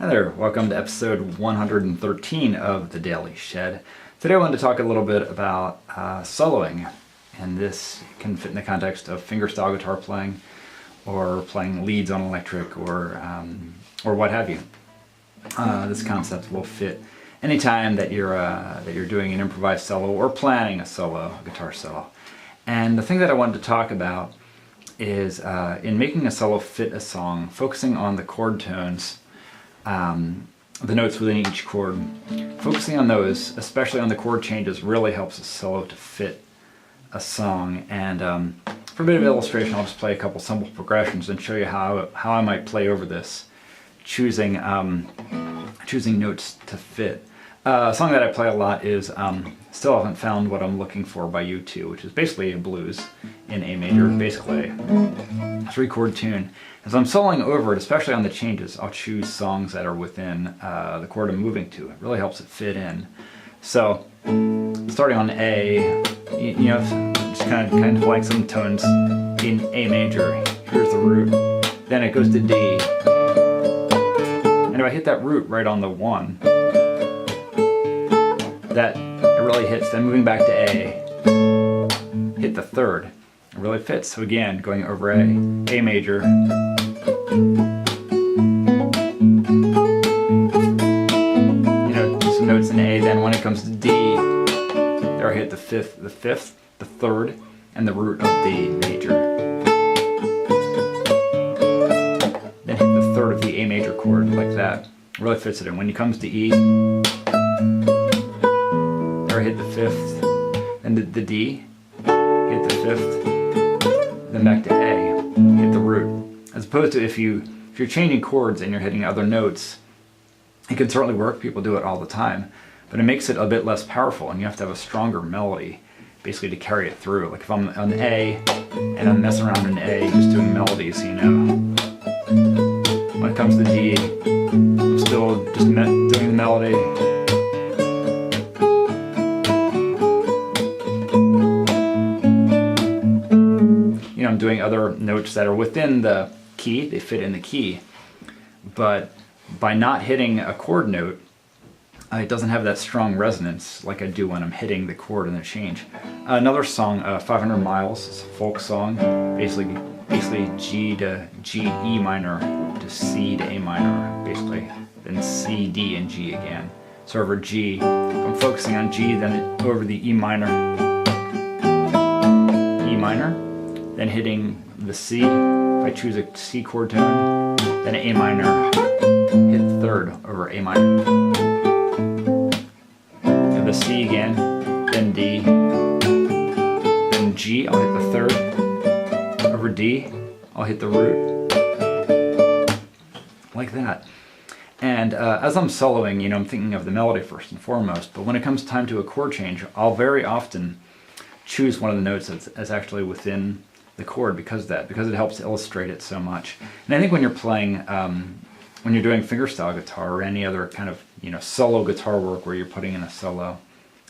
Hi there, welcome to episode 113 of the Daily Shed. Today I wanted to talk a little bit about soloing, and this can fit in the context of fingerstyle guitar playing or playing leads on electric or what have you. This concept will fit anytime that you're doing an improvised solo or planning a solo, a guitar solo. And the thing that I wanted to talk about is in making a solo fit a song, focusing on the chord tones, the notes within each chord. Focusing on those, especially on the chord changes, really helps a solo to fit a song. And for a bit of illustration, I'll just play a couple simple progressions and show you how I might play over this, choosing notes to fit. A song that I play a lot is Still Haven't Found What I'm Looking For by U2, which is basically a blues in A major, basically a 3-chord tune. As I'm soloing over it, especially on the changes, I'll choose songs that are within the chord I'm moving to. It really helps it fit in. So, starting on A, just kind of like some tones in A major. Here's the root. Then it goes to D. And if I hit that root right on the 1, that it really hits. Then moving back to A, hit the 3rd. It really fits. So again, going over A major, some notes in A. Then when it comes to D, there I hit the 5th, the 3rd, and the root of D major. Then hit the 3rd of the A major chord like that. It really fits it in. When it comes to E, there I hit the 5th, and the D, hit the 5th, then back to A, hit the root. As opposed to if you're changing chords and you're hitting other notes, it can certainly work. People do it all the time, but it makes it a bit less powerful, and you have to have a stronger melody, basically, to carry it through. Like if I'm on A and I'm messing around in A, just doing melodies, When it comes to D, I'm still just doing the melody. I'm doing other notes that are within the key, they fit in the key, but by not hitting a chord note, it doesn't have that strong resonance like I do when I'm hitting the chord in the change. Another song, 500 Miles, is a folk song, basically G to G, E minor to C to A minor, basically, then C, D, and G again. So over G, if I'm focusing on G, then over the E minor, then hitting the C. If I choose a C chord tone, then A minor, hit 3rd over A minor. And the C again, then D, then G, I'll hit the 3rd. Over D, I'll hit the root. Like that. And as I'm soloing, I'm thinking of the melody first and foremost, but when it comes time to a chord change, I'll very often choose one of the notes that's actually within the chord because it helps illustrate it so much. And I think when you're playing, when you're doing fingerstyle guitar or any other kind of solo guitar work where you're putting in a solo,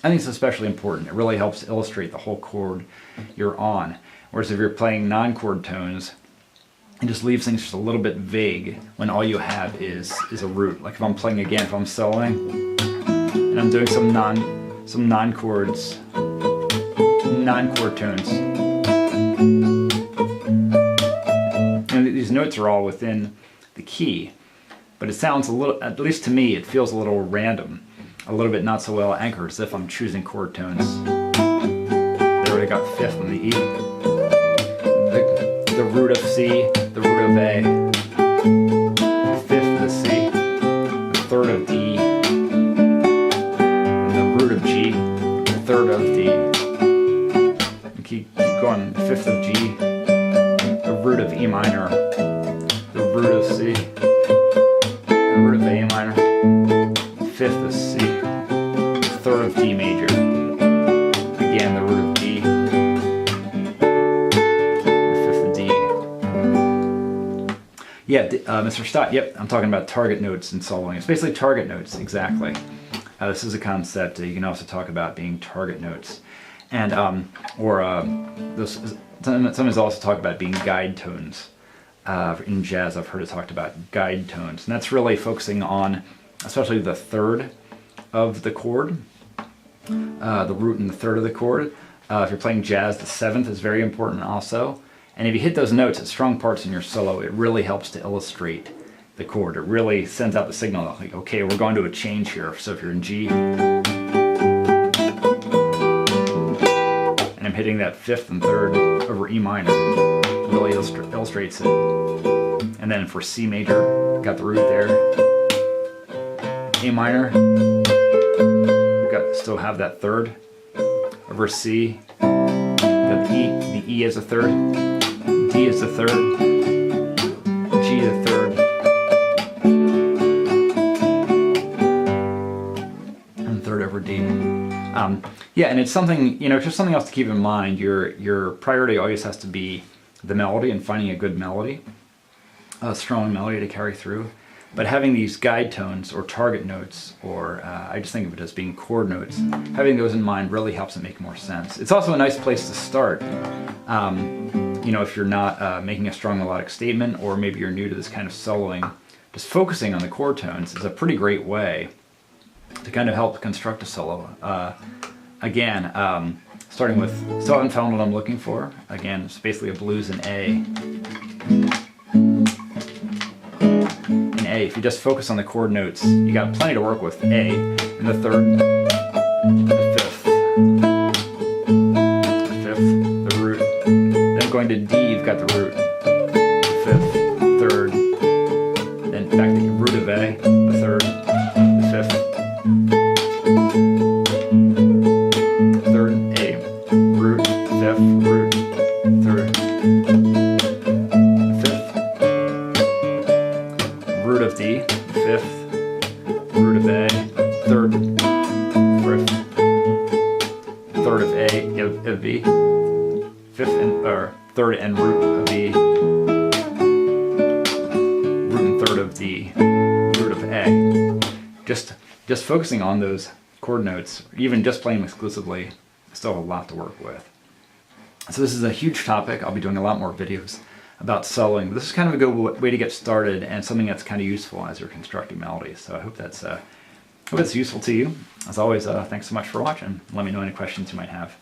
I think it's especially important. It really helps illustrate the whole chord you're on. Whereas if you're playing non-chord tones, it just leaves things just a little bit vague when all you have is a root. Like if I'm playing again, if I'm soloing and I'm doing some non-chord tones. These notes are all within the key, but it sounds a little, at least to me, it feels a little random, a little bit not so well anchored, as if I'm choosing chord tones. They already got 5th on the E, the root of C, the root of A, the 5th of the C, the 3rd of D, and the root of G, the 3rd of D. And keep going, the 5th of G, the root of E minor, the root of C, the root of A minor, the 5th of C, the 3rd of D major, again the root of D, the 5th of D. Yeah, Mr. Stott, yep, I'm talking about target notes and soloing. It's basically target notes, exactly. This is a concept you can also talk about being target notes. And, sometimes also talk about being guide tones. In jazz, I've heard it talked about guide tones, and that's really focusing on especially the third of the chord, the root and the third of the chord. If you're playing jazz, the seventh is very important also. And if you hit those notes at strong parts in your solo, it really helps to illustrate the chord. It really sends out the signal, like, okay, we're going to a change here. So if you're in G, and I'm hitting that fifth and third over E minor, it really illustrates it. And then for C major, got the root there. A minor, still have that third over C. Got the E as a third, D is the third, G the third, and third over D. Yeah, and it's something, just something else to keep in mind. Your priority always has to be the melody and finding a good melody, a strong melody to carry through. But having these guide tones or target notes, or I just think of it as being chord notes, having those in mind really helps it make more sense. It's also a nice place to start. If you're not making a strong melodic statement, or maybe you're new to this kind of soloing, just focusing on the chord tones is a pretty great way to kind of help construct a solo. Again, starting with Still Haven't Found What I'm Looking For. Again, it's basically a blues in A. If you just focus on the chord notes, you got plenty to work with. A in the third, the fifth, the root. Then going to D, you've got the root, the fifth, third. Then back to the root of A, the third, the fifth, third, A, root, fifth, root, third. Root of D, fifth, root of A, third, fifth, third of A, of B, fifth or third and root of B, root and third of D, root of A. Just focusing on those chord notes, even just playing them exclusively, still have a lot to work with. So this is a huge topic. I'll be doing a lot more videos about soloing. But this is kind of a good way to get started, and something that's kind of useful as you're constructing melodies. So I hope that's useful to you. As always, thanks so much for watching. Let me know any questions you might have.